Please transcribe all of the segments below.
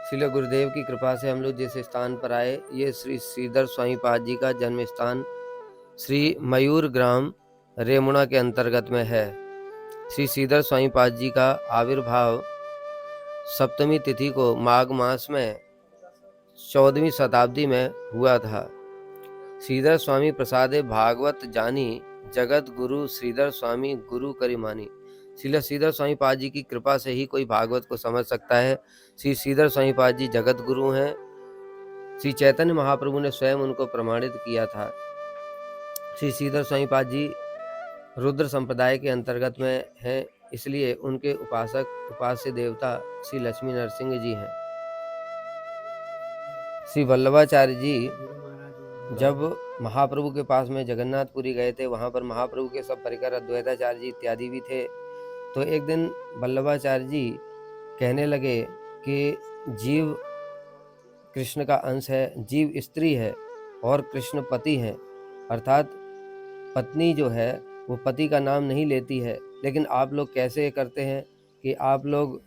श्रील गुरुदेव की कृपा से हम लोग जिस स्थान पर आए, ये श्री श्रीधर स्वामी पाद जी का जन्म स्थान श्री मयूर ग्राम रेमुणा के अंतर्गत में है। श्री श्रीधर स्वामी पाद जी का आविर्भाव सप्तमी तिथि को माघ मास में 14वीं शताब्दी में हुआ था। श्रीधर स्वामी प्रसादे भागवत जानी, जगत गुरु श्रीधर स्वामी गुरु करी मानी। श्रीधर स्वामी पाद जी की कृपा से ही कोई भागवत को समझ सकता है। श्री श्रीधर स्वामी पाद जी जगत गुरु हैं। श्री चैतन्य महाप्रभु ने स्वयं उनको प्रमाणित किया था। श्री श्रीधर स्वामी पाद जी रुद्र संप्रदाय के अंतर्गत में हैं, इसलिए उनके उपास्य देवता श्री लक्ष्मी नरसिंह जी हैं। श्री वल्लभाचार्य जी जब महाप्रभु के पास में जगन्नाथपुरी गए थे, वहाँ पर महाप्रभु के सब परिकर अद्वैताचार्य जी इत्यादि भी थे। तो एक दिन वल्लभाचार्य जी कहने लगे कि जीव कृष्ण का अंश है, जीव स्त्री है और कृष्ण पति हैं, अर्थात पत्नी जो है वो पति का नाम नहीं लेती है। लेकिन आप लोग कैसे करते हैं कि आप लोग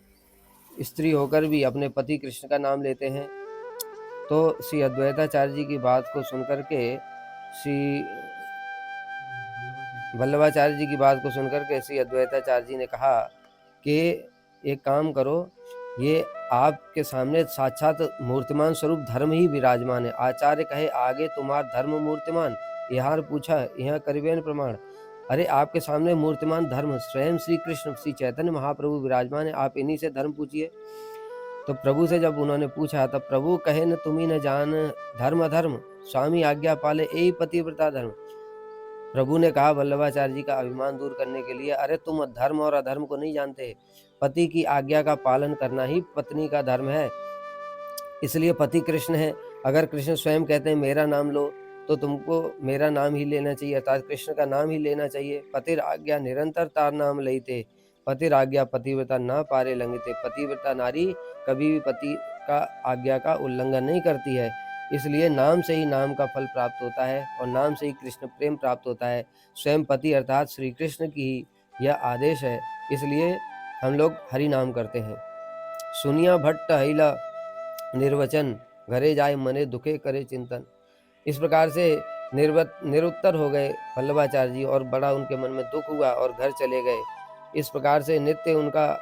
स्त्री होकर भी अपने पति कृष्ण का नाम लेते हैं। तो श्री अद्वैताचार्य जी की बात को सुनकर के श्री वल्लभाचार्य जी की बात को सुनकर के श्री अद्वैताचार्य जी ने कहा कि एक काम करो, ये आपके सामने साक्षात मूर्तिमान स्वरूप धर्म ही विराजमान है। आचार्य कहे आगे तुम्हार धर्म मूर्तिमान, यहाँ पूछा यहाँ करिबेन प्रमाण। अरे आपके सामने मूर्तिमान धर्म स्वयं श्री कृष्ण श्री चैतन्य महाप्रभु विराजमान है, आप इन्हीं से धर्म पूछिए। तो प्रभु से जब उन्होंने पूछा तब प्रभु कहे न तुम्ही न जान धर्म अधर्म, स्वामी आज्ञा पाले यही पतिव्रता धर्म। प्रभु ने कहा वल्लभाचार्य जी का अभिमान दूर करने के लिए, अरे तुम धर्म और अधर्म को नहीं जानते, पति की आज्ञा का पालन करना ही पत्नी का धर्म है। इसलिए पति कृष्ण है। अगर कृष्ण स्वयं कहते हैं मेरा नाम लो, तो तुमको मेरा नाम ही लेना चाहिए, अर्थात कृष्ण का नाम ही लेना चाहिए। पतिर आज्ञा निरंतर तार नाम लईते, पतिर आज्ञा पतिव्रता ना पारे लंघते। पतिव्रता नारी कभी भी पति का आज्ञा का उल्लंघन नहीं करती है। इसलिए नाम से ही नाम का फल प्राप्त होता है और नाम से ही कृष्ण प्रेम प्राप्त होता है। स्वयं पति अर्थात श्री कृष्ण की ही यह आदेश है, इसलिए हम लोग हरि नाम करते हैं। सुनिया भट्ट हिला निर्वचन, घरे जाए मने दुखे करे चिंतन। इस प्रकार से निरुत्तर हो गए वल्लभाचार्य जी और बड़ा उनके मन में दुख हुआ और घर चले गए। इस प्रकार से नित्य उनका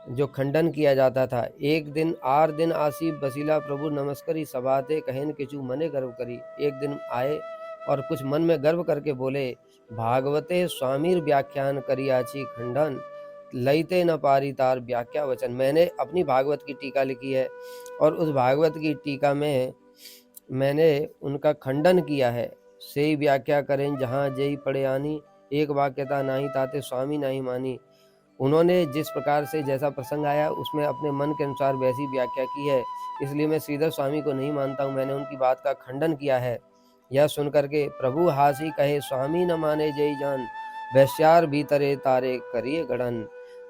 जो खंडन किया जाता था। एक दिन 8 दिन आसी बसीला प्रभु नमस्करी, सभाते कहन किचु मने गर्व करी। एक दिन आए और कुछ मन में गर्व करके बोले, भागवते स्वामीर व्याख्यान करी आची खंडन, लईते न पारी तार व्याख्या वचन। मैंने अपनी भागवत की टीका लिखी है और उस भागवत की टीका में मैंने उनका खंडन किया है। से व्याख्या करें जहाँ जय पड़े आनी, एक वाक्यता नाही ताते स्वामी नहीं मानी। उन्होंने जिस प्रकार से जैसा प्रसंग आया उसमें अपने मन के अनुसार वैसी व्याख्या की है, इसलिए मैं श्रीधर स्वामी को नहीं मानता हूँ, मैंने उनकी बात का खंडन किया है। यह सुनकर के प्रभु हासी कहे स्वामी न माने जय जान, वैश्यार भीतरे तारे करिए गढ़न।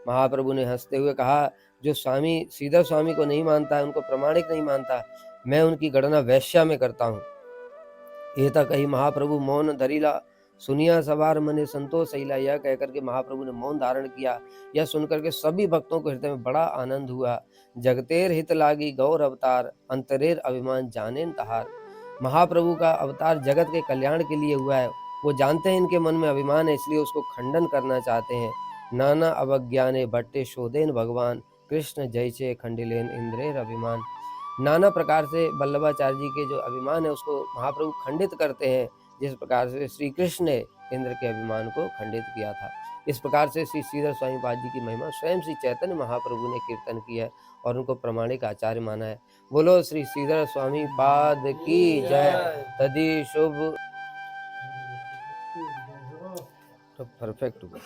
महाप्रभु ने हंसते हुए कहा, जो स्वामी श्रीधर स्वामी को नहीं मानता है, उनको प्रमाणिक नहीं मानता, मैं उनकी गणना वैश्या में करता हूँ। एता कही महाप्रभु मौन धरिला, सुनिया सवार मने संतोष हिला। यह कहकर के महाप्रभु ने मौन धारण किया। यह सुनकर के सभी भक्तों को हृदय में बड़ा आनंद हुआ। जगतेर हित लागी गौर अवतार, अंतरेर अभिमान जानेन तहार। महाप्रभु का अवतार जगत के कल्याण के लिए हुआ है। वो जानते हैं इनके मन में अभिमान है, इसलिए उसको खंडन करना चाहते हैं। नाना अवज्ञाने भट्टे शोधेन भगवान, कृष्ण जयचे खंडिलेन इंद्रेर अभिमान। नाना प्रकार से वल्लभाचार्य जी के जो अभिमान है उसको महाप्रभु खंडित करते हैं, जिस प्रकार से श्री कृष्ण ने इंद्र के अभिमान को खंडित किया था। इस प्रकार से श्री श्रीधर स्वामी पाद जी की महिमा स्वयं श्री चैतन्य महाप्रभु ने कीर्तन की है और उनको प्रमाणिक आचार्य माना है। बोलो श्री श्रीधर स्वामी पाद की जय। तदि शुभ। तो परफेक्ट हुआ।